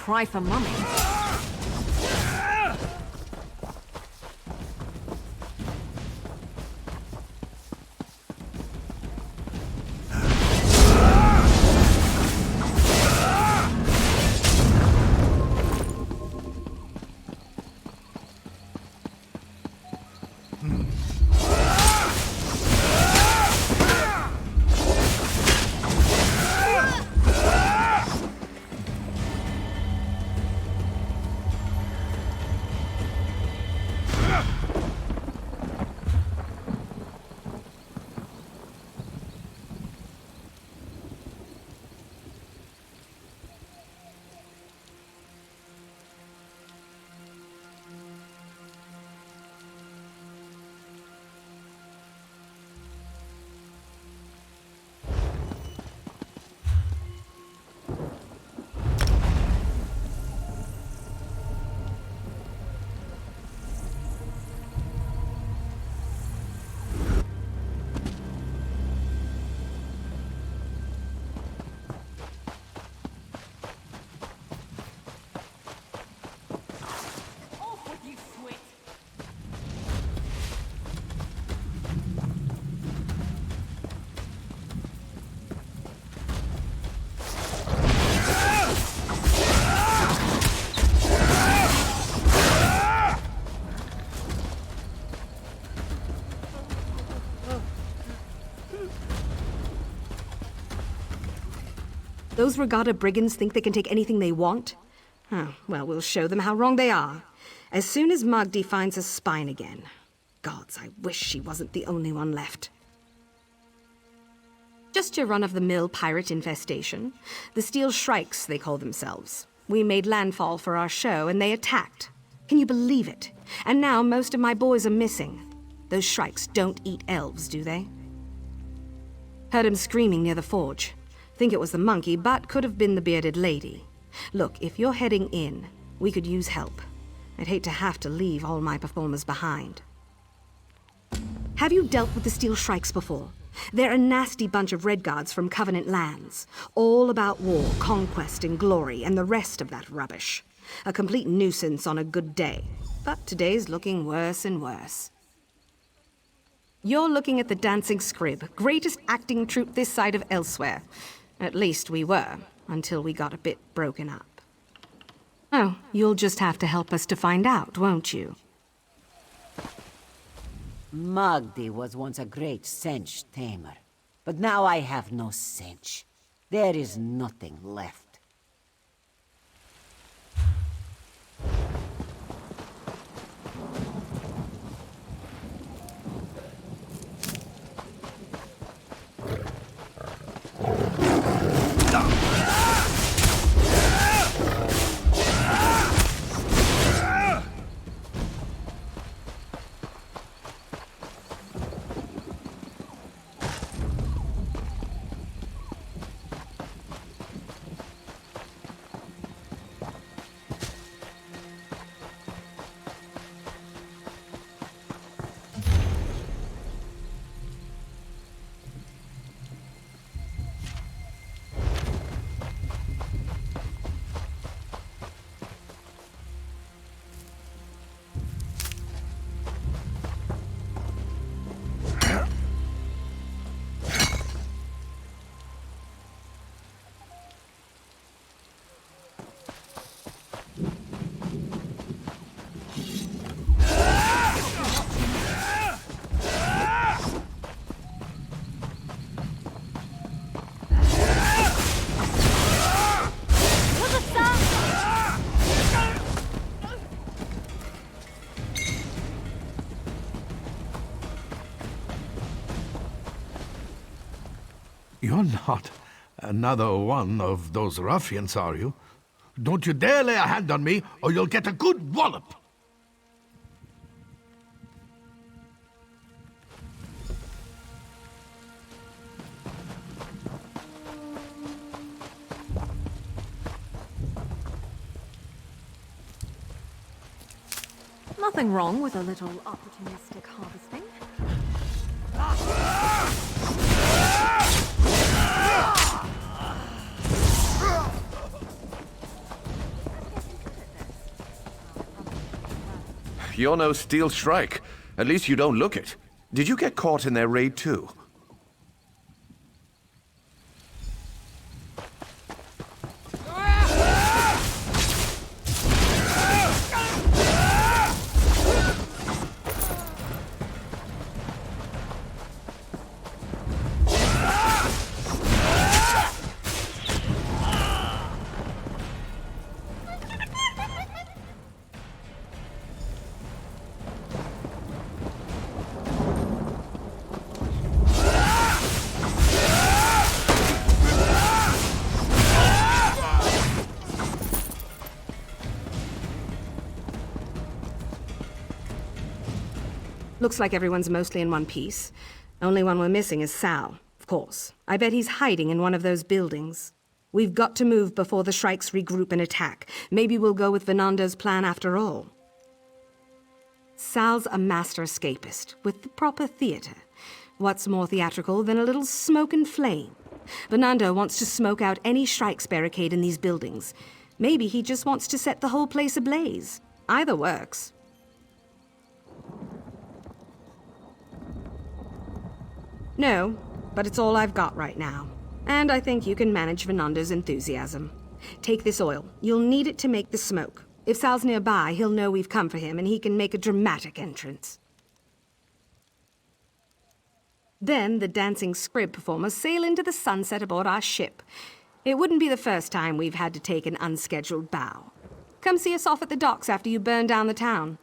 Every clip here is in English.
cry for mummy. Those Regatta brigands think they can take anything they want? Oh, well, we'll show them how wrong they are. As soon as Magdi finds her spine again. Gods, I wish she wasn't the only one left. Just your run-of-the-mill pirate infestation. The Steel Shrikes, they call themselves. We made landfall for our show, and they attacked. Can you believe it? And now most of my boys are missing. Those Shrikes don't eat elves, do they? Heard him screaming near the forge. Think it was the monkey, but could have been the bearded lady. Look, if you're heading in, we could use help. I'd hate to have to leave all my performers behind. Have you dealt with the Steel Shrikes before? They're a nasty bunch of Redguards from Covenant lands. All about war, conquest, and glory, and the rest of that rubbish. A complete nuisance on a good day. But today's looking worse and worse. You're looking at the Dancing Scrib, greatest acting troupe this side of Elsewhere. At least we were, until we got a bit broken up. Oh, you'll just have to help us to find out, won't you? Magdi was once a great cinch tamer, but now I have no cinch. There is nothing left. You're not another one of those ruffians, are you? Don't you dare lay a hand on me, or you'll get a good wallop! Nothing wrong with a little opportunistic harvesting. you're no Steel Shrike. At least you don't look it. Did you get caught in their raid too? Looks like everyone's mostly in one piece. Only one we're missing is Sal, of course. I bet he's hiding in one of those buildings. We've got to move before the Shrikes regroup and attack. Maybe we'll go with Venando's plan after all. Sal's a master escapist, with the proper theater. What's more theatrical than a little smoke and flame? Venando wants to smoke out any Shrikes barricade in these buildings. Maybe he just wants to set the whole place ablaze. Either works. No, but it's all I've got right now. And I think you can manage Venando's enthusiasm. Take this oil. You'll need it to make the smoke. If Sal's nearby, he'll know we've come for him, and he can make a dramatic entrance. Then the dancing scrib performers sail into the sunset aboard our ship. It wouldn't be the first time we've had to take an unscheduled bow. Come see us off at the docks after you burn down the town.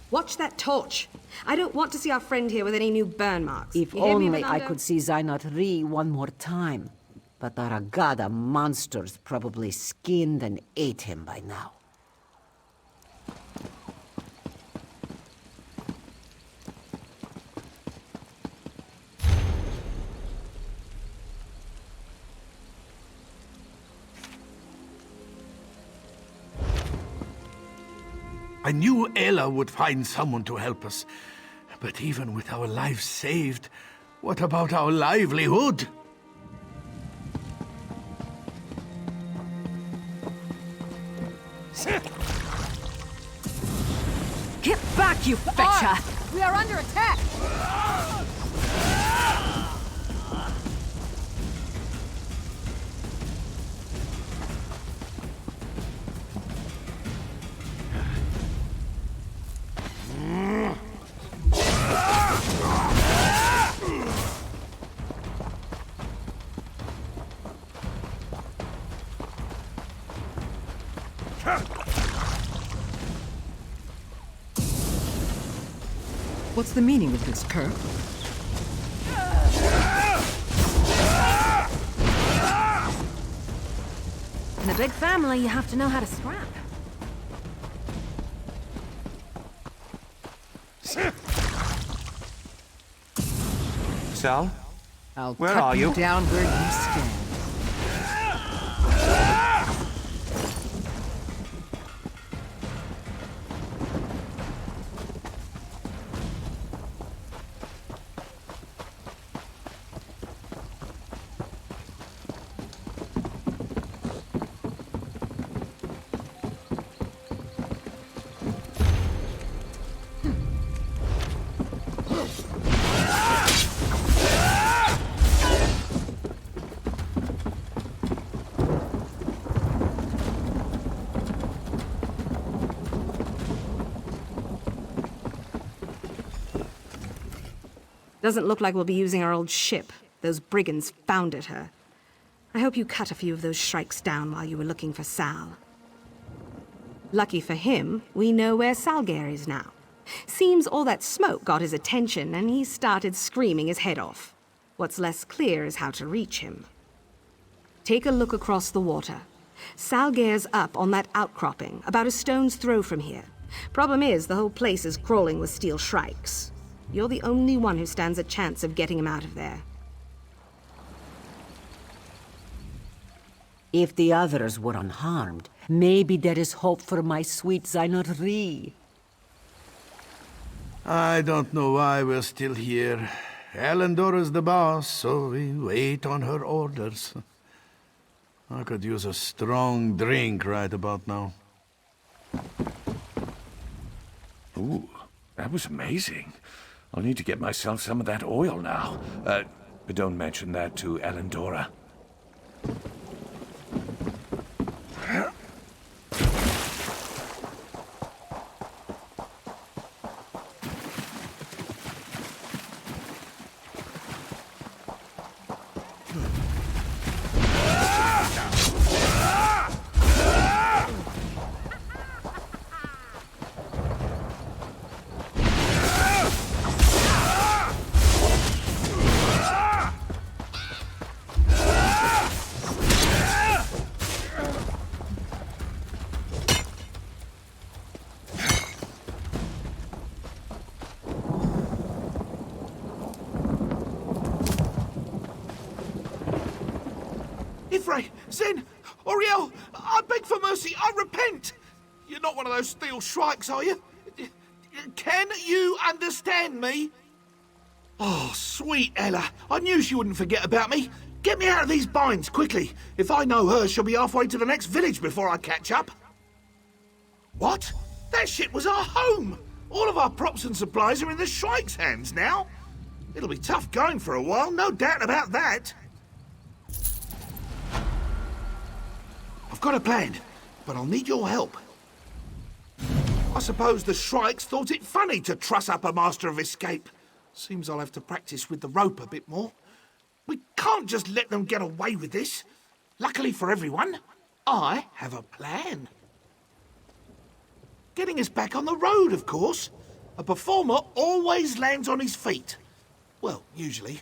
Watch that torch. I don't want to see our friend here with any new burn marks. If You hear me, only I Venando? could see Zainat Ree one more time. But the Ragada monsters probably skinned and ate him by now. I knew Ayla would find someone to help us. But even with our lives saved, what about our livelihood? Get back, you fetcher! We are under attack! What's the meaning of this, Kirk? In a big family, you have to know how to scrap. Sal? I'll Where cut are you? down where you stand. Doesn't look like we'll be using our old ship. Those brigands founded her. I hope you cut a few of those shrikes down while you were looking for Sal. Lucky for him, we know where Salgare is now. Seems all that smoke got his attention, and he started screaming his head off. What's less clear is how to reach him. Take a look across the water. Salgare's up on that outcropping, about a stone's throw from here. Problem is, the whole place is crawling with steel shrikes. You're the only one who stands a chance of getting him out of there. If the others were unharmed, maybe there is hope for my sweet Zainat Ree. I don't know why we're still here. Elendora's the boss, so we wait on her orders. I could use a strong drink right about now. Ooh, that was amazing. I'll need to get myself some of that oil now. But don't mention that to Elendora. Ifray, Zen, Oriel, I beg for mercy, I repent! You're not one of those steel shrikes, are you? Can you understand me? Oh, sweet Ella, I knew she wouldn't forget about me. Get me out of these binds, quickly. If I know her, she'll be halfway to the next village before I catch up. What? That ship was our home! All of our props and supplies are in the shrike's hands now. It'll be tough going for a while, no doubt about that. I've got a plan, but I'll need your help. I suppose the shrikes thought it funny to truss up a master of escape. Seems I'll have to practice with the rope a bit more. We can't just let them get away with this. Luckily for everyone, I have a plan. Getting us back on the road, of course. A performer always lands on his feet. Well, usually.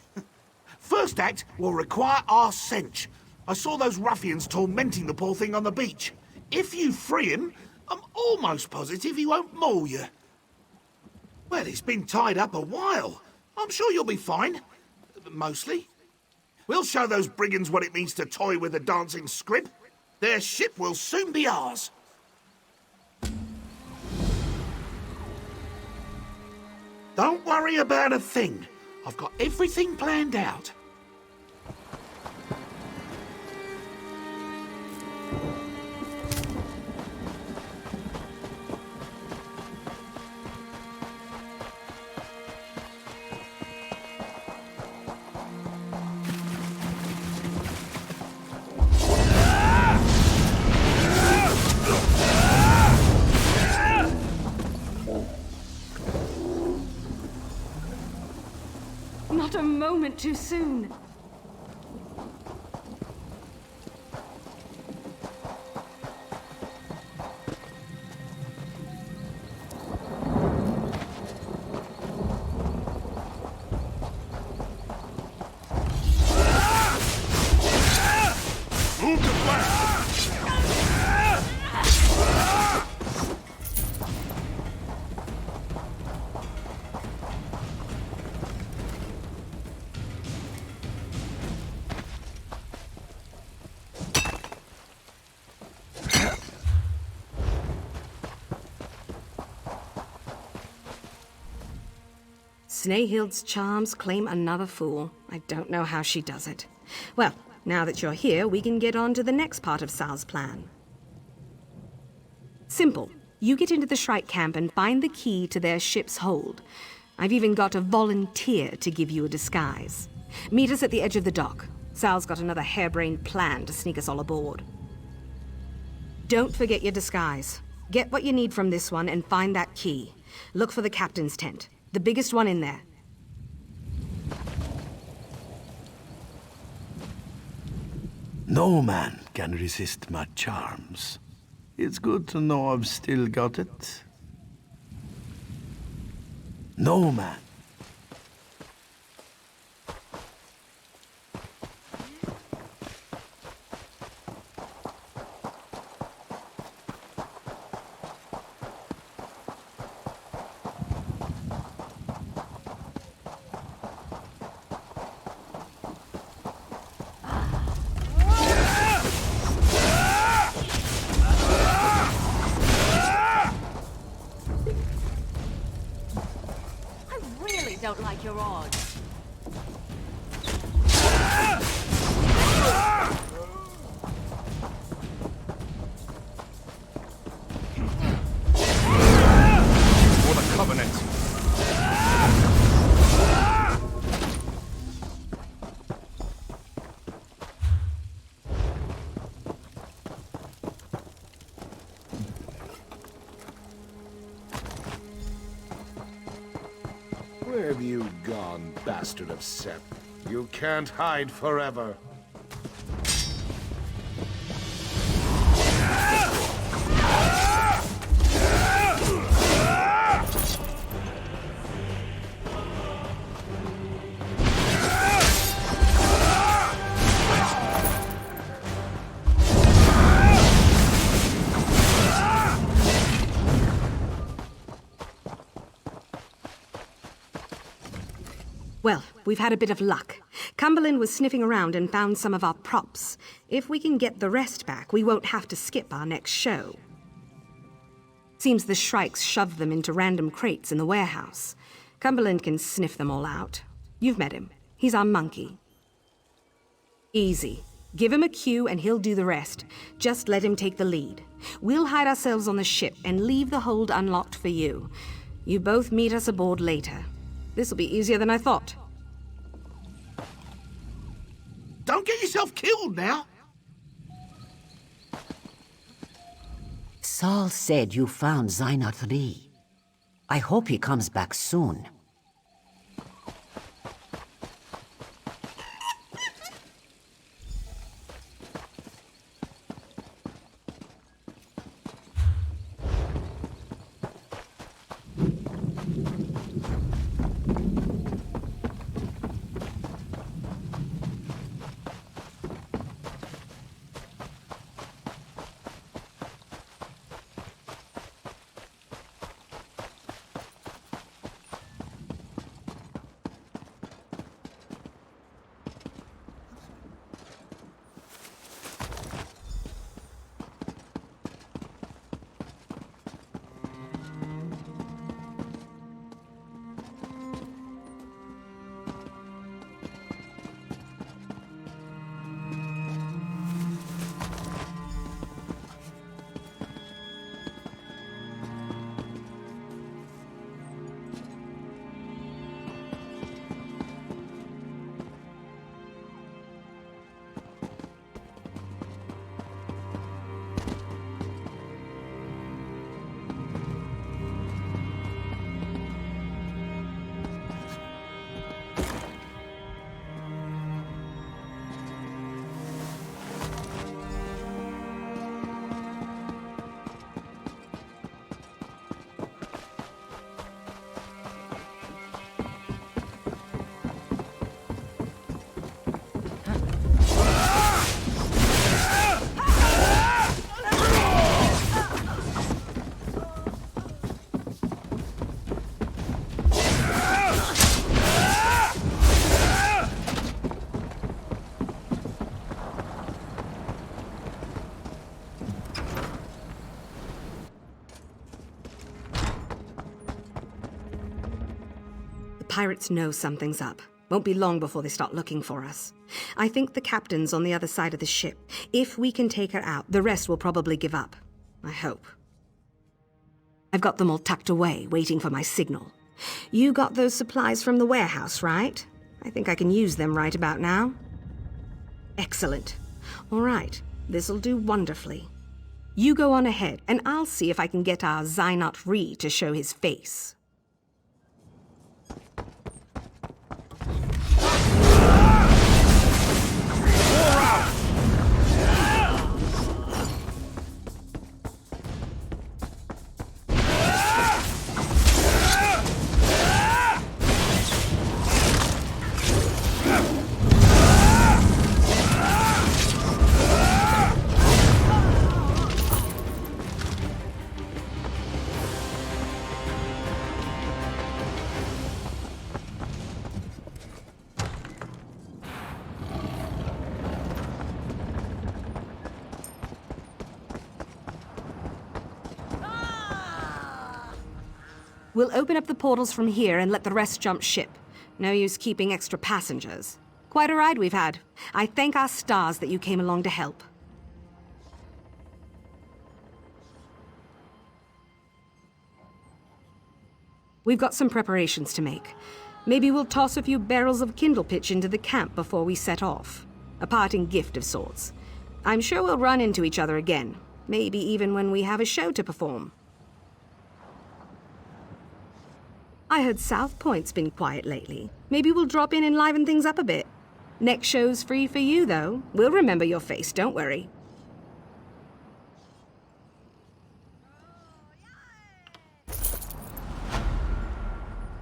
First act will require our cinch. I saw those ruffians tormenting the poor thing on the beach. If you free him, I'm almost positive he won't maul you. Well, he's been tied up a while. I'm sure you'll be fine. Mostly. We'll show those brigands what it means to toy with a dancing scrib. Their ship will soon be ours. Don't worry about a thing. I've got everything planned out. Not a moment too soon. Move to flank! Snehild's charms claim another fool. I don't know how she does it. Well, now that you're here, we can get on to the next part of Sal's plan. Simple. You get into the Shrike camp and find the key to their ship's hold. I've even got a volunteer to give you a disguise. Meet us at the edge of the dock. Sal's got another harebrained plan to sneak us all aboard. Don't forget your disguise. Get what you need from this one and find that key. Look for the captain's tent. The biggest one in there. No man can resist my charms. It's good to know I've still got it. No man. Don't like your odds. have you gone, bastard of Seth? You can't hide forever. Well, we've had a bit of luck. Cumberland was sniffing around and found some of our props. If we can get the rest back, we won't have to skip our next show. Seems the Shrikes shoved them into random crates in the warehouse. Cumberland can sniff them all out. You've met him. He's our monkey. Easy. Give him a cue and he'll do the rest. Just let him take the lead. We'll hide ourselves on the ship and leave the hold unlocked for you. You both meet us aboard later. This'll be easier than I thought. Don't get yourself killed now. Saul said you found Zainat Lee. I hope he comes back soon. Pirates know something's up. Won't be long before they start looking for us. I think the captain's on the other side of the ship. If we can take her out, the rest will probably give up. I hope. I've got them all tucked away, waiting for my signal. You got those supplies from the warehouse, right? I think I can use them right about now. Excellent. All right, this'll do wonderfully. You go on ahead, and I'll see if I can get our Zainat Ree to show his face. We'll open up the portals from here and let the rest jump ship. No use keeping extra passengers. Quite a ride we've had. I thank our stars that you came along to help. We've got some preparations to make. Maybe we'll toss a few barrels of kindle pitch into the camp before we set off. A parting gift of sorts. I'm sure we'll run into each other again. Maybe even when we have a show to perform. I heard South Point's been quiet lately. Maybe we'll drop in and liven things up a bit. Next show's free for you, though. We'll remember your face, don't worry.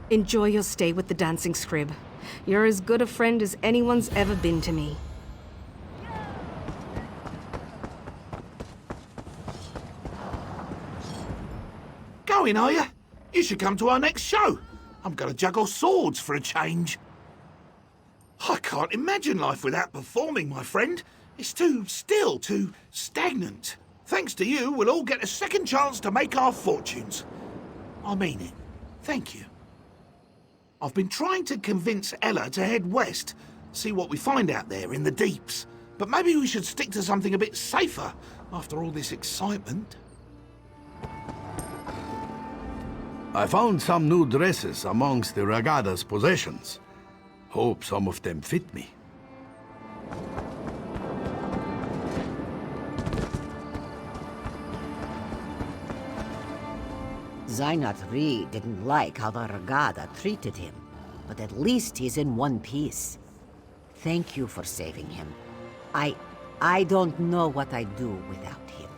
Enjoy your stay with the Dancing Scrib. You're as good a friend as anyone's ever been to me. Going, are you? You should come to our next show. I'm gonna juggle swords for a change. I can't imagine life without performing, my friend. It's too still, too stagnant. Thanks to you, we'll all get a second chance to make our fortunes. I mean it. Thank you. I've been trying to convince Ella to head west, see what we find out there in the deeps. But maybe we should stick to something a bit safer after all this excitement. I found some new dresses amongst the Ragada's possessions. Hope some of them fit me. Zainat Ree didn't like how the Ragada treated him, but at least he's in one piece. Thank you for saving him. I don't know what I'd do without him.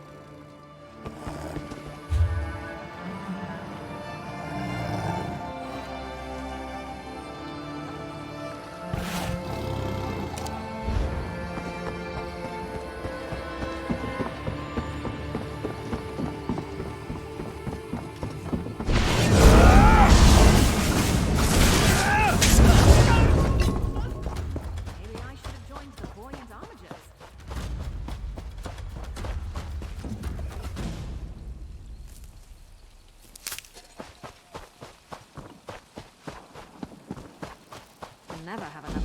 Never have enough.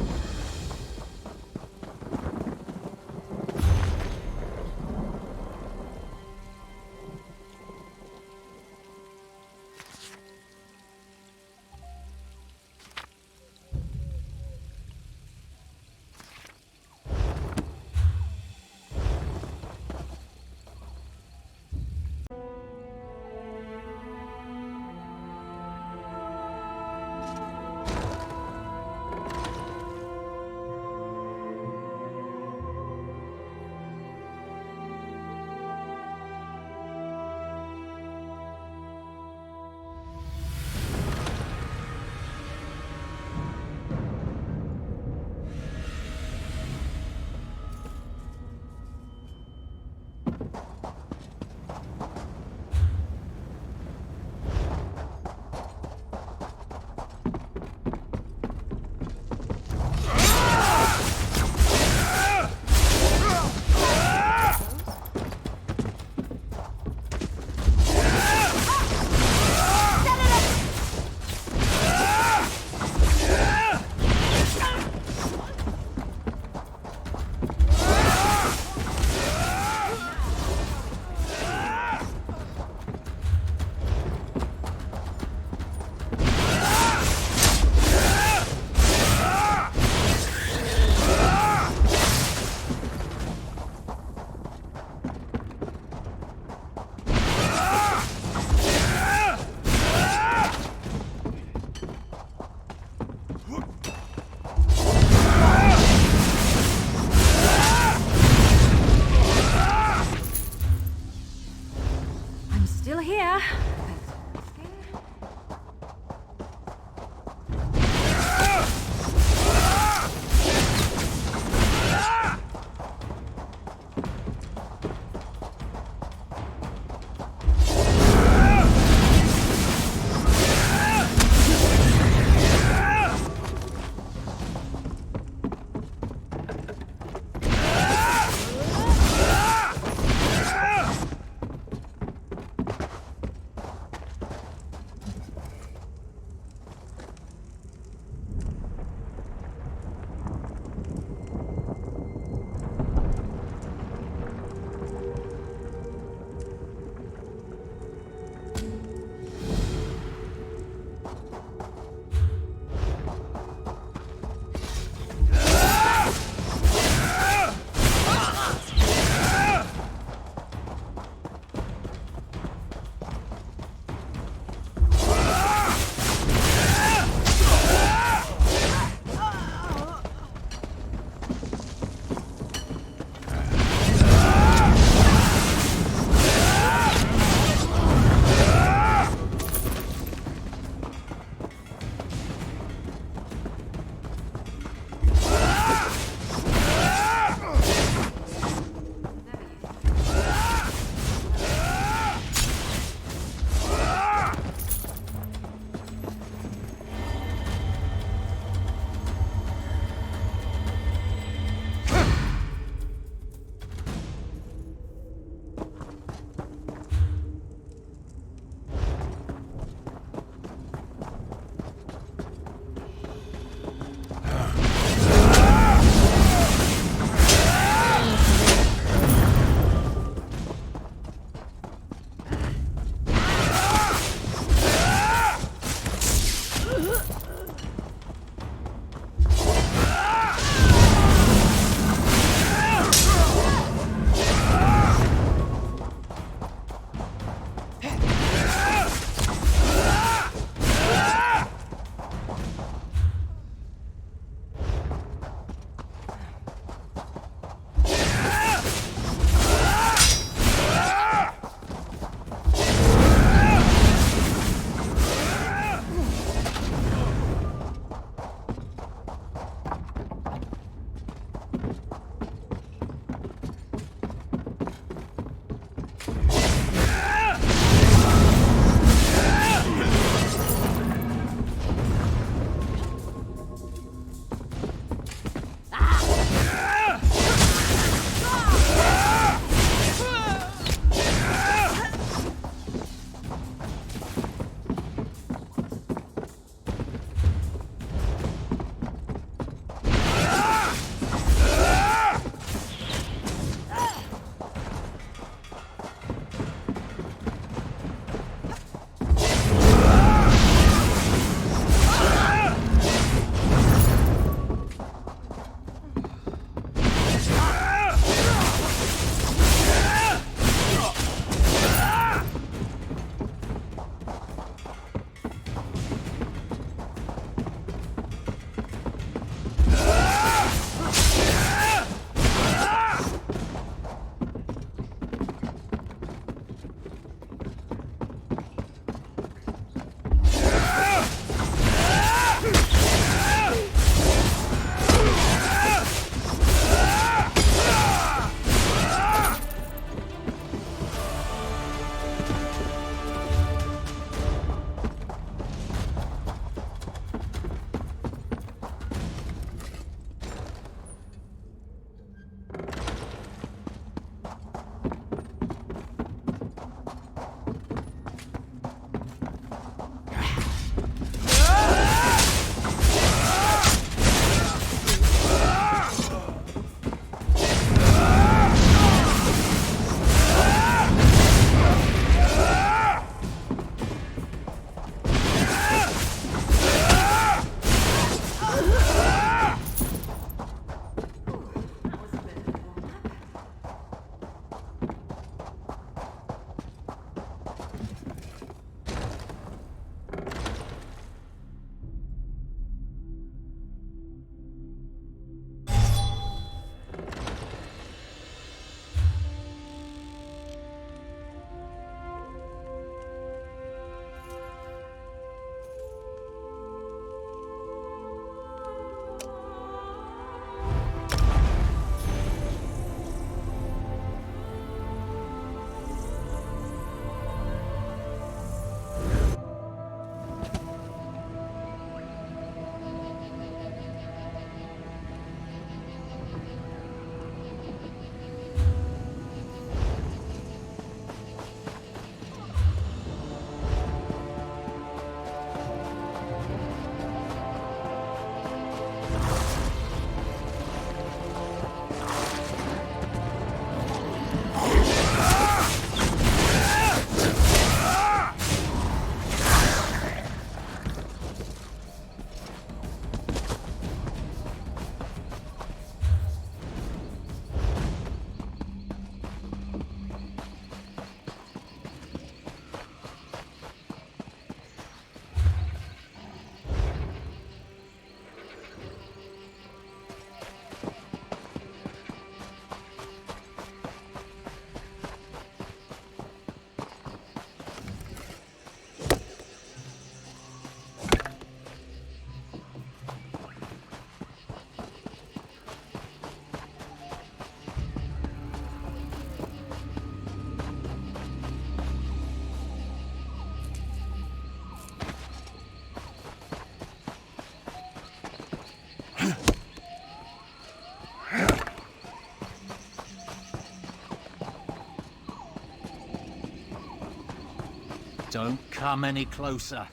Don't come any closer.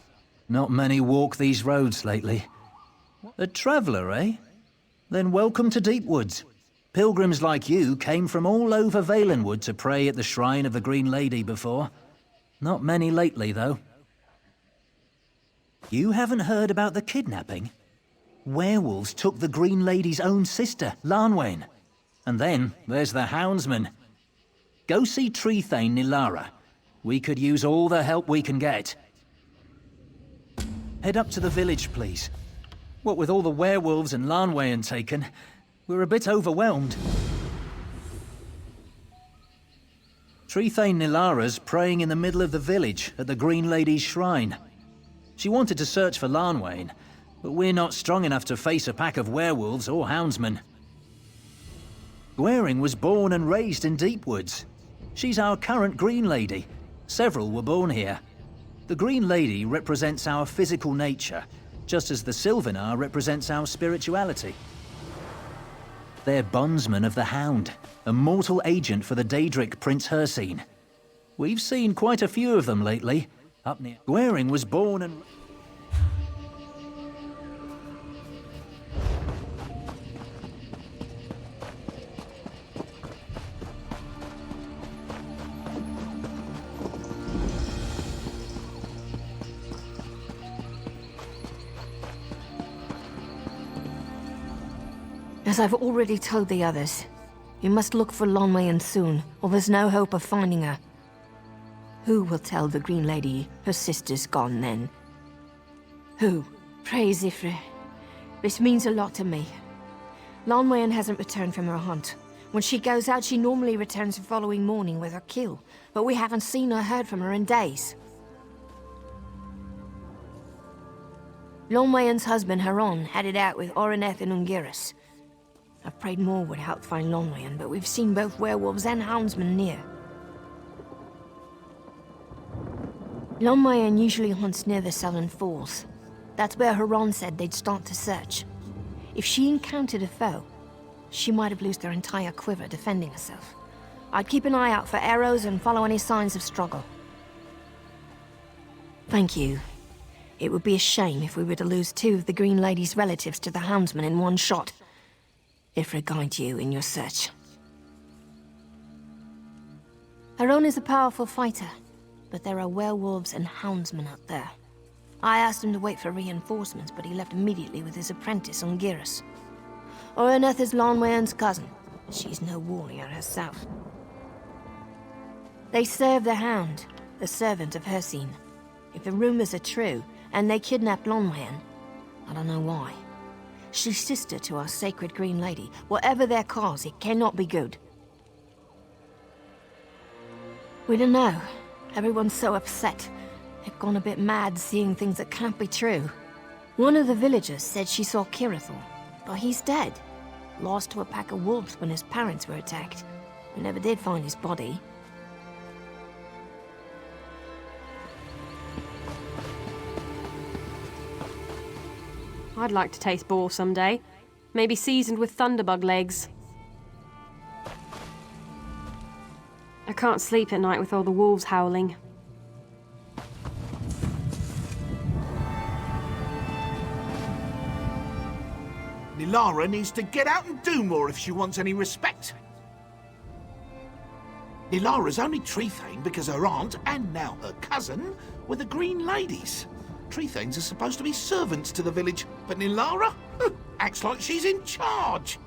Not many walk these roads lately. A traveller, eh? Then welcome to Deepwoods. Pilgrims like you came from all over Valenwood to pray at the shrine of the Green Lady before. Not many lately, though. You haven't heard about the kidnapping? Werewolves took the Green Lady's own sister, Lanwain. And then there's the Houndsman. Go see Trethane Nilara. We could use all the help we can get. Head up to the village, please. What with all the werewolves and Lanwain taken, we're a bit overwhelmed. Trethane Nilara's praying in the middle of the village at the Green Lady's shrine. She wanted to search for Lanwain, but we're not strong enough to face a pack of werewolves or houndsmen. Gwaring was born and raised in Deepwoods. She's our current Green Lady. Several were born here. The Green Lady represents our physical nature, just as the Sylvanar represents our spirituality. They're bondsmen of the Hound, a mortal agent for the Daedric Prince Hirsine. We've seen quite a few of them lately, up near... Gwaring was born and... As I've already told the others, you must look for Lanwain soon, or there's no hope of finding her. Who will tell the Green Lady her sister's gone then? Who? Pray, Zifre. This means a lot to me. Lanwain hasn't returned from her hunt. When she goes out, she normally returns the following morning with her kill, but we haven't seen or heard from her in days. Lanwain's husband, Haron, headed out with Oreneth and Ungiris. I've prayed more would help find Lanwain, but we've seen both werewolves and houndsmen near. Lanwain usually hunts near the Southern Falls. That's where Haron said they'd start to search. If she encountered a foe, she might have loosed her entire quiver defending herself. I'd keep an eye out for arrows and follow any signs of struggle. Thank you. It would be a shame if we were to lose two of the Green Lady's relatives to the houndsman in one shot. Ifra guide you in your search. Haron is a powerful fighter, but there are werewolves and houndsmen out there. I asked him to wait for reinforcements, but he left immediately with his apprentice, Ungiris. Oreneth is Lanwain's cousin. She's no warrior herself. They serve the Hound, the servant of Hirsine. If the rumors are true, and they kidnapped Lanwain, I don't know why. She's sister to our sacred Green Lady. Whatever their cause, it cannot be good. We don't know. Everyone's so upset. They've gone a bit mad seeing things that can't be true. One of the villagers said she saw Kirathor, but he's dead. Lost to a pack of wolves when his parents were attacked. We never did find his body. I'd like to taste boar someday. Maybe seasoned with thunderbug legs. I can't sleep at night with all the wolves howling. Nilara needs to get out and do more if she wants any respect. Nilara's only Trethane because her aunt, and now her cousin, were the Green Ladies. Trethanes are supposed to be servants to the village, but Nilara acts like she's in charge.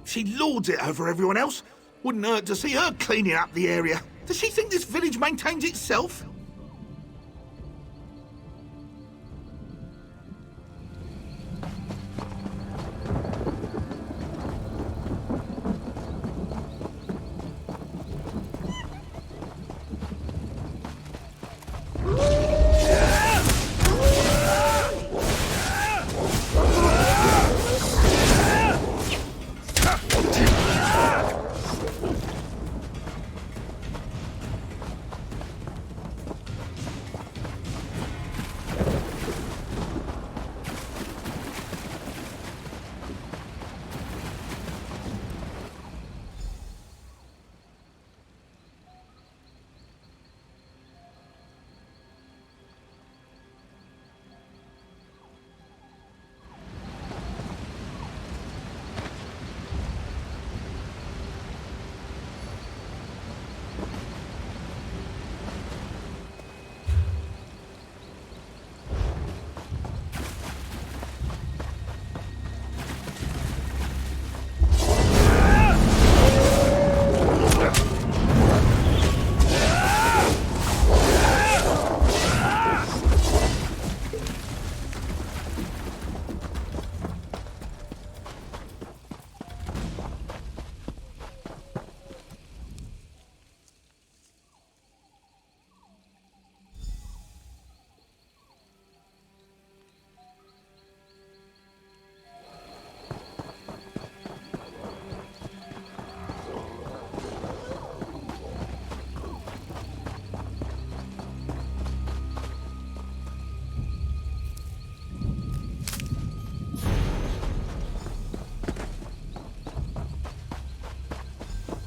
She lords it over everyone else. Wouldn't hurt to see her cleaning up the area. Does she think this village maintains itself?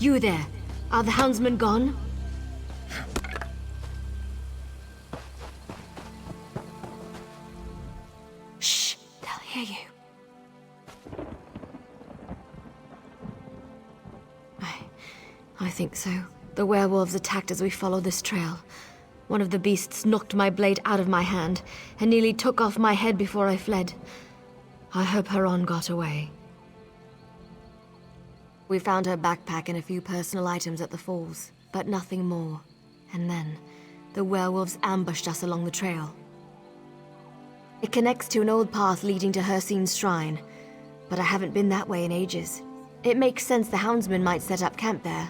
You there. Are the houndsmen gone? Shh! They'll hear you. I think so. The werewolves attacked as we followed this trail. One of the beasts knocked my blade out of my hand and nearly took off my head before I fled. I hope Haron got away. We found her backpack and a few personal items at the falls, but nothing more. And then, the werewolves ambushed us along the trail. It connects to an old path leading to Hircine's shrine, but I haven't been that way in ages. It makes sense the houndsmen might set up camp there.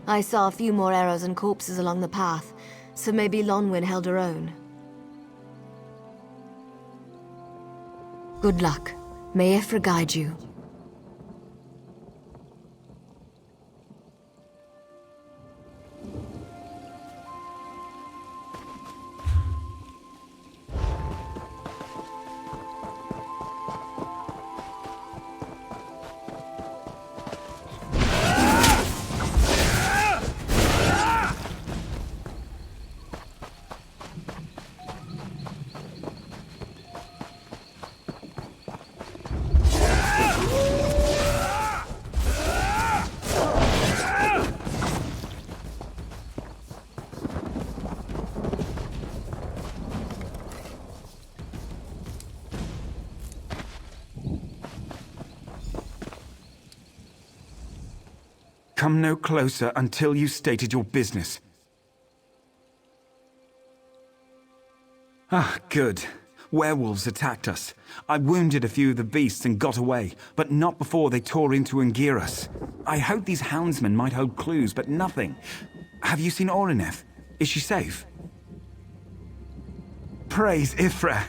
I saw a few more arrows and corpses along the path, so maybe Lonwyn held her own. Good luck. May Ifra guide you. Come no closer until you stated your business. Ah, good. Werewolves attacked us. I wounded a few of the beasts and got away, but not before they tore into Angiras. I hoped these houndsmen might hold clues, but nothing. Have you seen Orineth? Is she safe? Praise Ifra!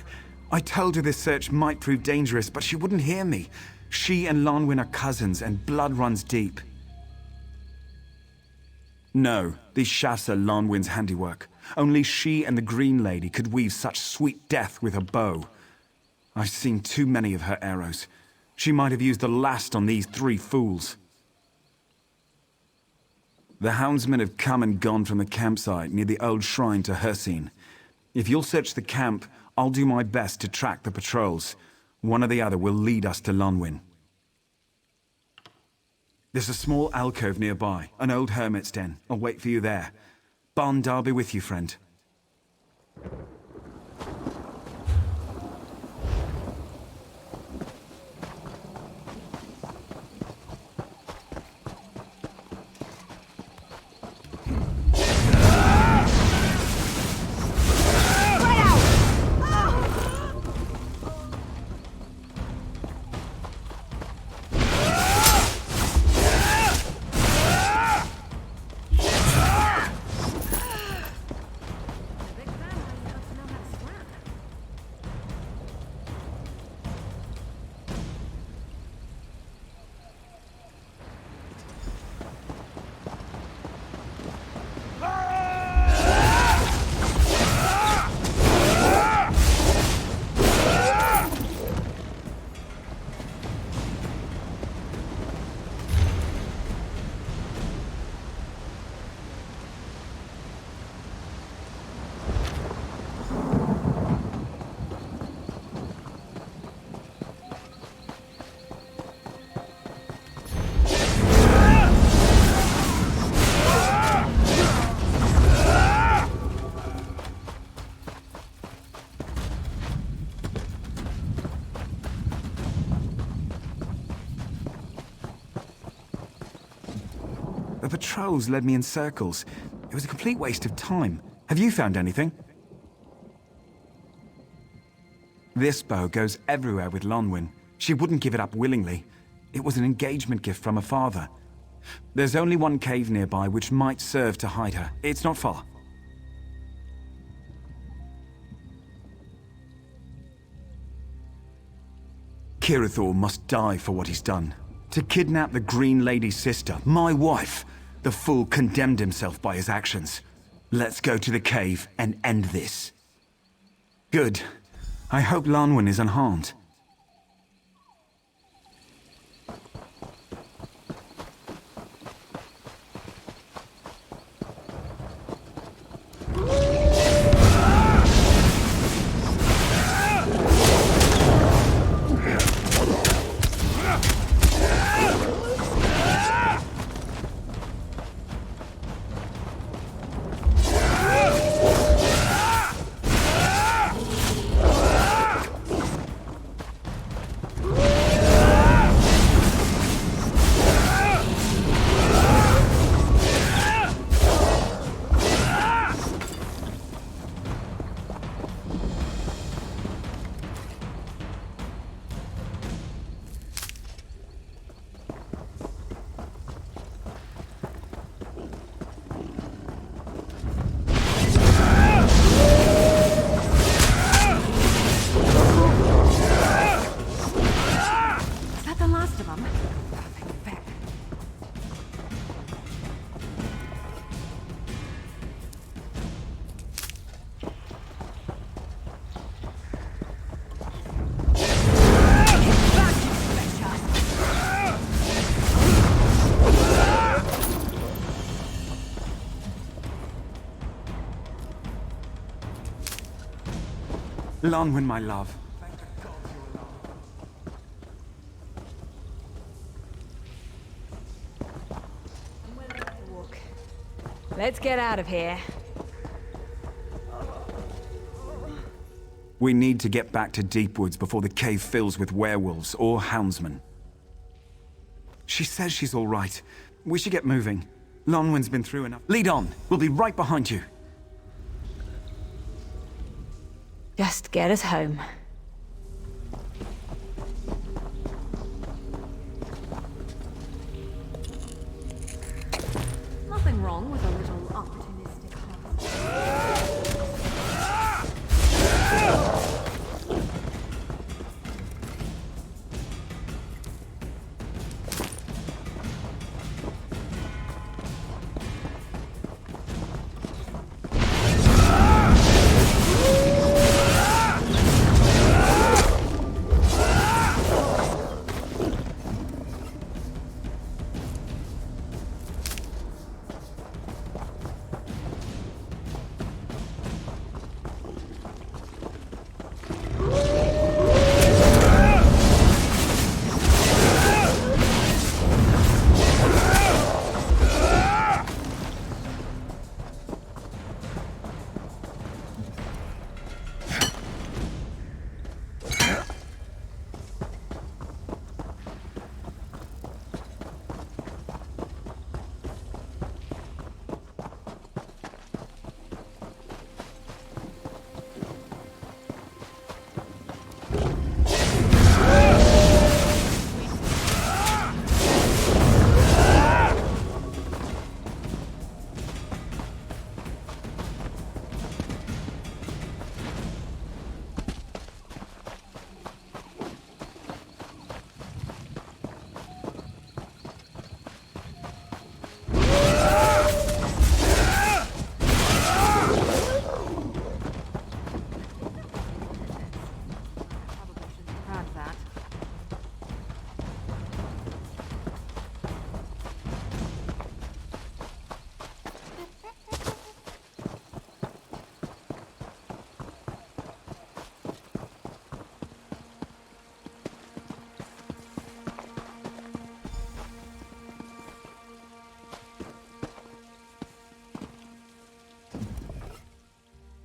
I told her this search might prove dangerous, but she wouldn't hear me. She and Lonwyn are cousins, and blood runs deep. No, these shafts are Lonwyn's handiwork. Only she and the Green Lady could weave such sweet death with her bow. I've seen too many of her arrows. She might have used the last on these 3 fools. The houndsmen have come and gone from the campsite near the old shrine to Hircine. If you'll search the camp, I'll do my best to track the patrols. One or the other will lead us to Lonwyn. There's a small alcove nearby, an old hermit's den. I'll wait for you there. Bond, I'll be with you, friend. The patrols led me in circles. It was a complete waste of time. Have you found anything? This bow goes everywhere with Lonwyn. She wouldn't give it up willingly. It was an engagement gift from her father. There's only one cave nearby which might serve to hide her. It's not far. Kirithor must die for what he's done. To kidnap the Green Lady's sister, my wife. The fool condemned himself by his actions. Let's go to the cave and end this. Good. I hope Lonwyn is unharmed. Lonwyn, my love. Let's get out of here. We need to get back to Deepwoods before the cave fills with werewolves or houndsmen. She says she's all right. We should get moving. Lonwyn's been through enough. Lead on. We'll be right behind you. Just get us home. Nothing wrong with a little opportunistic hunt.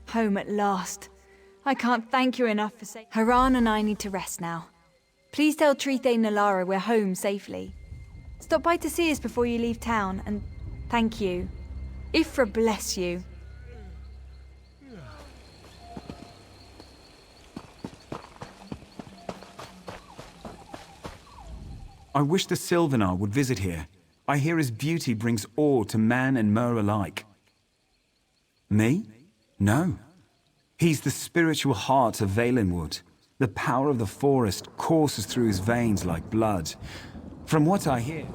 Home at last. I can't thank you enough for saying. Haran and I need to rest now. Please tell Trite and Nalara we're home safely. Stop by to see us before you leave town, and thank you. Ifra bless you. I wish the Sylvanar would visit here. I hear his beauty brings awe to man and mer alike. Me? No. He's the spiritual heart of Valenwood. The power of the forest courses through his veins like blood. From what I hear...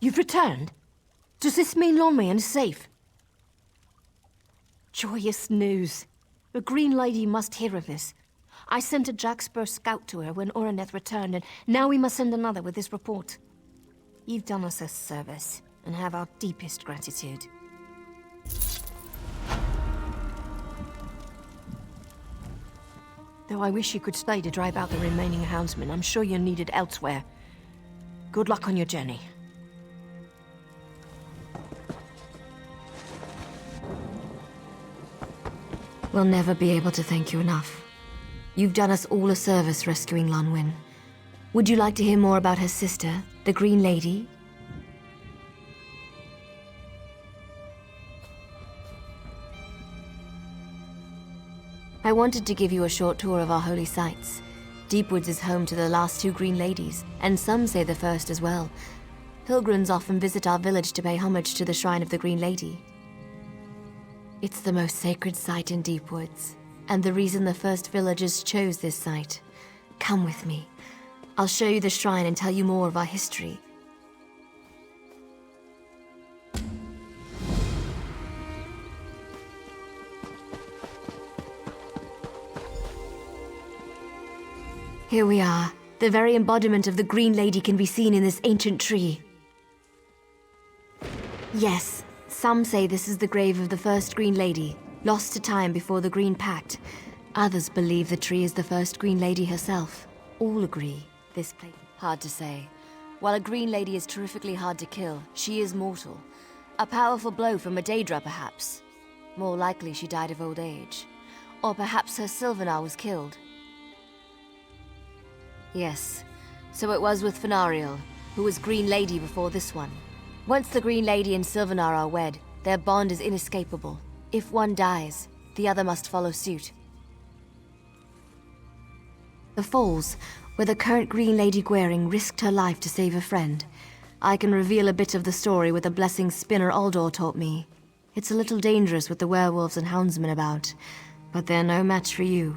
You've returned? Does this mean Lonwyn is safe? Joyous news. The Green Lady must hear of this. I sent a Jackspur scout to her when Oreneth returned, and now we must send another with this report. You've done us a service, and have our deepest gratitude. Though I wish you could stay to drive out the remaining houndsmen, I'm sure you're needed elsewhere. Good luck on your journey. We'll never be able to thank you enough. You've done us all a service rescuing Lonwyn. Would you like to hear more about her sister, the Green Lady? I wanted to give you a short tour of our holy sites. Deepwoods is home to the last two Green Ladies, and some say the first as well. Pilgrims often visit our village to pay homage to the shrine of the Green Lady. It's the most sacred site in Deepwoods, and the reason the first villagers chose this site. Come with me. I'll show you the shrine and tell you more of our history. Here we are. The very embodiment of the Green Lady can be seen in this ancient tree. Yes, some say this is the grave of the first Green Lady, lost to time before the Green Pact. Others believe the tree is the first Green Lady herself. All agree this place... Hard to say. While a Green Lady is terrifically hard to kill, she is mortal. A powerful blow from a Daedra, perhaps. More likely she died of old age. Or perhaps her Sylvanar was killed. Yes, so it was with Fenariel, who was Green Lady before this one. Once the Green Lady and Sylvanar are wed, their bond is inescapable. If one dies, the other must follow suit. The Falls, where the current Green Lady Gwaring risked her life to save a friend. I can reveal a bit of the story with a blessing Spinner Aldor taught me. It's a little dangerous with the werewolves and houndsmen about, but they're no match for you.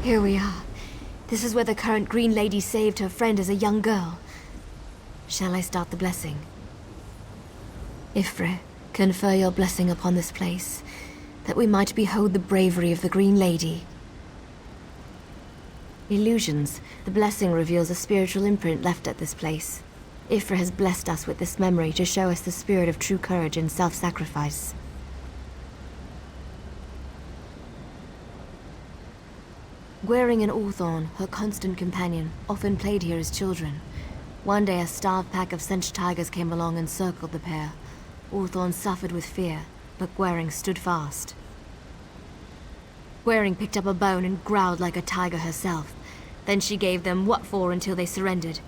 Here we are. This is where the current Green Lady saved her friend as a young girl. Shall I start the blessing? Ifre, confer your blessing upon this place, that we might behold the bravery of the Green Lady. Illusions. The blessing reveals a spiritual imprint left at this place. Ifre has blessed us with this memory to show us the spirit of true courage and self-sacrifice. Gwaring and Ulthorn, her constant companion, often played here as children. One day a starved pack of Sench tigers came along and circled the pair. Ulthorn suffered with fear, but Gwaring stood fast. Gwaring picked up a bone and growled like a tiger herself. Then she gave them what for until they surrendered.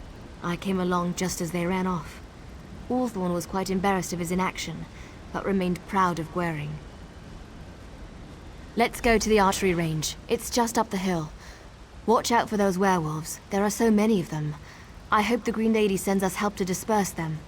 I came along just as they ran off. Ulthorn was quite embarrassed of his inaction, but remained proud of Gwaring. Let's go to the archery range. It's just up the hill. Watch out for those werewolves. There are so many of them. I hope the Green Lady sends us help to disperse them.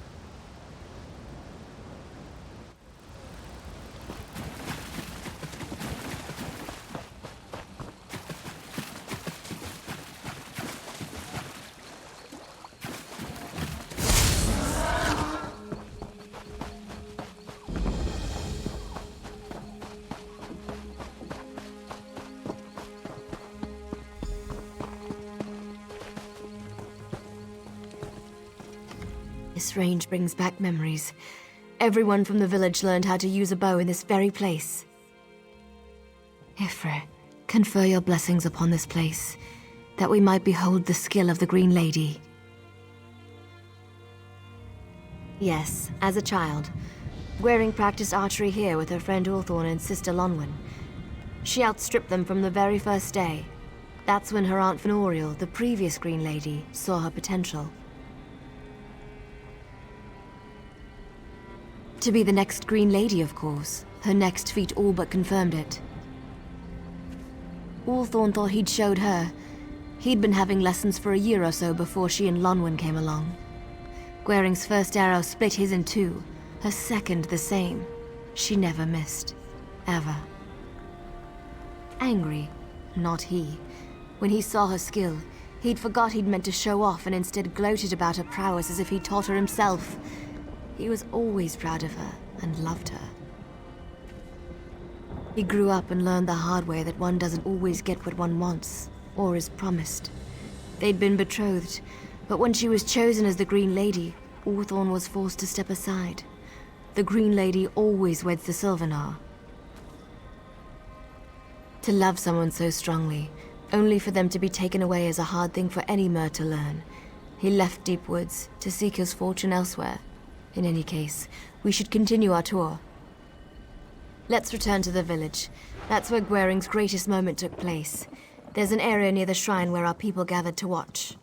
This range brings back memories. Everyone from the village learned how to use a bow in this very place. Ifre, confer your blessings upon this place, that we might behold the skill of the Green Lady. Yes, as a child, Gwaring practiced archery here with her friend Ulthorn and sister Lonwen. She outstripped them from the very first day. That's when her Aunt Fenoriel, the previous Green Lady, saw her potential. To be the next Green Lady, of course. Her next feat all but confirmed it. Ulthorn thought he'd showed her. He'd been having lessons for a year or so before she and Lonwen came along. Gwaring's first arrow split his in two. Her second the same. She never missed. Ever. Angry, not he. When he saw her skill, he'd forgot he'd meant to show off and instead gloated about her prowess as if he'd taught her himself. He was always proud of her and loved her. He grew up and learned the hard way that one doesn't always get what one wants, or is promised. They'd been betrothed, but when she was chosen as the Green Lady, Ulthorn was forced to step aside. The Green Lady always weds the Sylvanar. To love someone so strongly, only for them to be taken away is a hard thing for any Mer to learn. He left Deep Woods to seek his fortune elsewhere. In any case, we should continue our tour. Let's return to the village. That's where Gwaring's greatest moment took place. There's an area near the shrine where our people gathered to watch.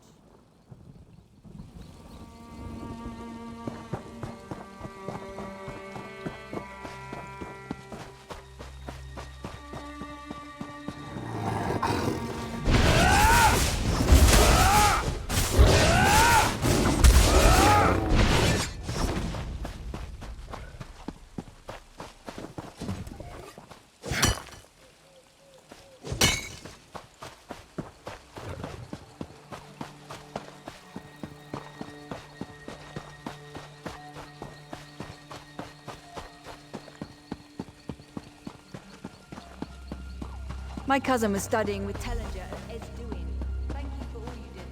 My cousin was studying with Tellinger at Esduin. Thank you for all you did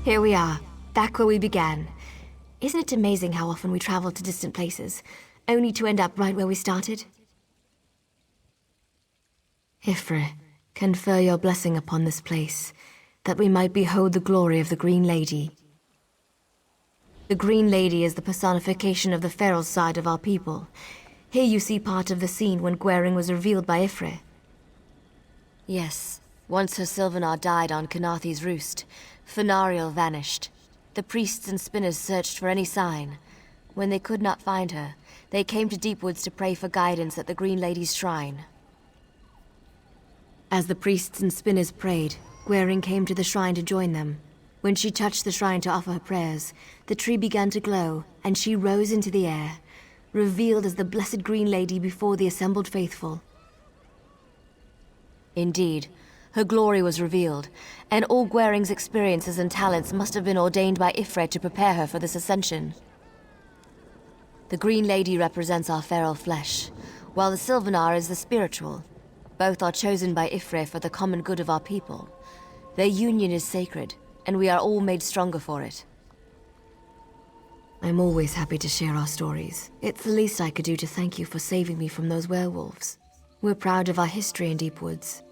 there. Here we are, back where we began. Isn't it amazing how often we travel to distant places, only to end up right where we started? Ifre, confer your blessing upon this place, that we might behold the glory of the Green Lady. The Green Lady is the personification of the feral side of our people. Here you see part of the scene when Gwaring was revealed by Ifre. Yes, once her Sylvanar died on Kanathi's roost, Fenariel vanished. The priests and spinners searched for any sign. When they could not find her, they came to Deepwoods to pray for guidance at the Green Lady's shrine. As the priests and spinners prayed, Gwaring came to the shrine to join them. When she touched the shrine to offer her prayers, the tree began to glow, and she rose into the air, revealed as the Blessed Green Lady before the assembled faithful. Indeed, her glory was revealed, and all Gwaring's experiences and talents must have been ordained by Ifre to prepare her for this ascension. The Green Lady represents our feral flesh, while the Sylvanar is the spiritual. Both are chosen by Ifre for the common good of our people. Their union is sacred, and we are all made stronger for it. I'm always happy to share our stories. It's the least I could do to thank you for saving me from those werewolves. We're proud of our history in Deepwoods,